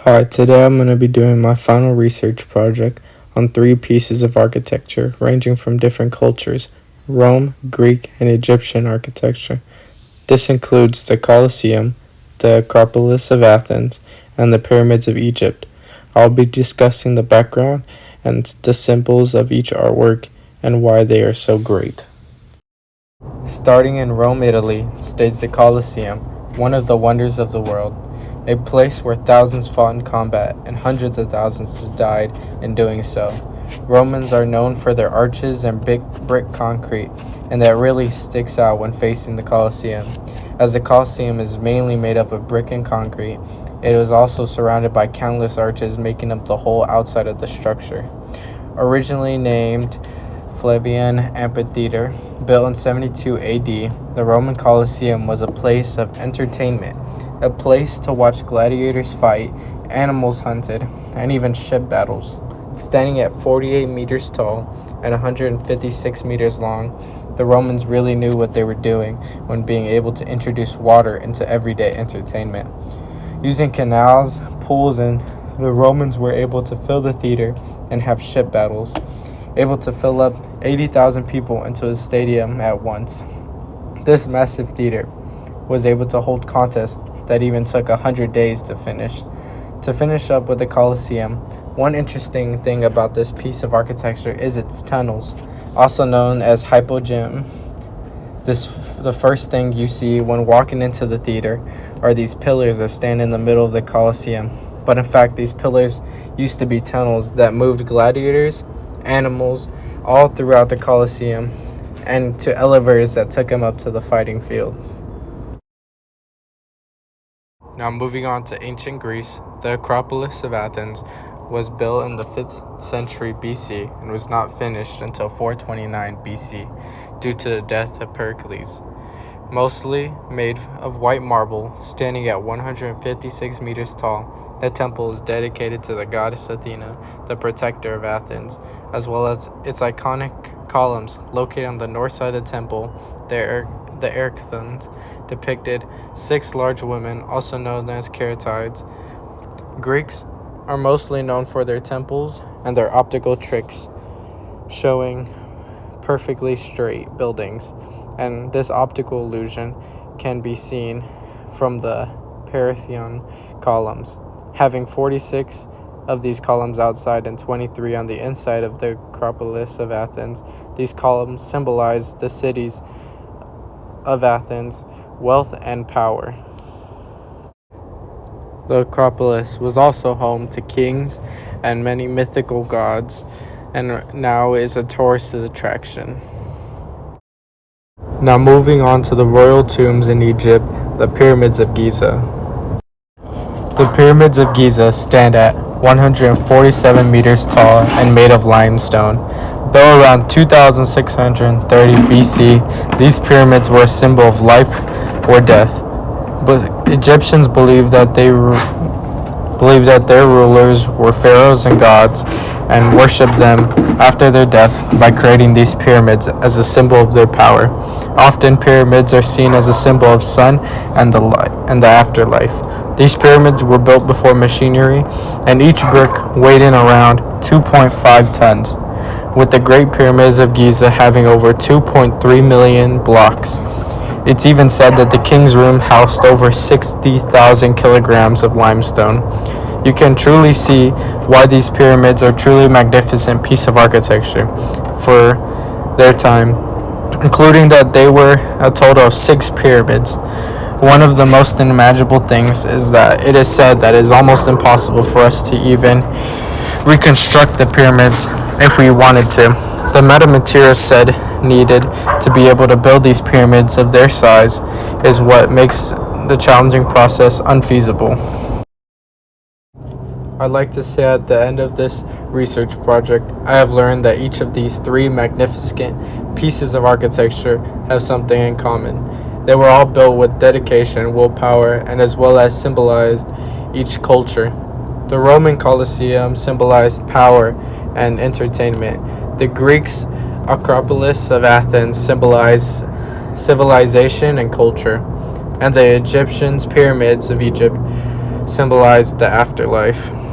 Hi, today I'm going to be doing my final research project on three pieces of architecture ranging from different cultures: Rome, Greek, and Egyptian architecture. This includes the Colosseum, the Acropolis of Athens, and the Pyramids of Egypt. I'll be discussing the background and the symbols of each artwork and why they are so great. Starting in Rome, Italy, stays the Colosseum, one of the wonders of the world. A place where thousands fought in combat and hundreds of thousands died in doing so. Romans are known for their arches and big brick concrete, and that really sticks out when facing the Colosseum. As the Colosseum is mainly made up of brick and concrete, it is also surrounded by countless arches making up the whole outside of the structure. Originally named Flavian Amphitheater, built in 72 AD, the Roman Colosseum was a place of entertainment, a place to watch gladiators fight, animals hunted, and even ship battles. Standing at 48 meters tall and 156 meters long, the Romans really knew what they were doing when being able to introduce water into everyday entertainment. Using canals, pools, and the Romans were able to fill the theater and have ship battles, able to fill up 80,000 people into a stadium at once. This massive theater was able to hold contests that even took 100 days to finish. To finish up with the Colosseum, one interesting thing about this piece of architecture is its tunnels, also known as hypogym. The first thing you see when walking into the theater are these pillars that stand in the middle of the Colosseum. But in fact, these pillars used to be tunnels that moved gladiators, animals, all throughout the Colosseum, and to elevators that took them up to the fighting field. Now moving on to ancient Greece, the Acropolis of Athens was built in the 5th century BC and was not finished until 429 BC due to the death of Pericles. Mostly made of white marble, standing at 156 meters tall, the temple is dedicated to the goddess Athena, the protector of Athens, as well as its iconic columns located on the north side of the temple. The Erechthons depicted 6 large women, also known as Caratides. Greeks are mostly known for their temples and their optical tricks, showing perfectly straight buildings, and this optical illusion can be seen from the Parthenon columns, having 46 of these columns outside and 23 on the inside of the Acropolis of Athens. These columns symbolize the cities of Athens, wealth, and power. The Acropolis was also home to kings and many mythical gods, and now is a tourist attraction. Now moving on to the royal tombs in Egypt, the Pyramids of Giza. The Pyramids of Giza stand at 147 meters tall and made of limestone. Built around 2630 BC, these pyramids were a symbol of life or death. But Egyptians believed that their rulers were pharaohs and gods, and worshipped them after their death by creating these pyramids as a symbol of their power. Often pyramids are seen as a symbol of sun and the afterlife. These pyramids were built before machinery, and each brick weighed in around 2.5 tons, with the Great Pyramids of Giza having over 2.3 million blocks. It's even said that the king's room housed over 60,000 kilograms of limestone. You can truly see why these pyramids are truly a magnificent piece of architecture for their time, including that they were a total of 6 pyramids. One of the most unimaginable things is that it is said that it is almost impossible for us to even reconstruct the pyramids if we wanted to. The metamaterials said needed to be able to build these pyramids of their size is what makes the challenging process unfeasible. I'd like to say at the end of this research project, I have learned that each of these 3 magnificent pieces of architecture have something in common. They were all built with dedication, willpower, and as well as symbolized each culture. The Roman Colosseum symbolized power and entertainment. The Greeks' Acropolis of Athens symbolized civilization and culture. And the Egyptians' pyramids of Egypt symbolized the afterlife.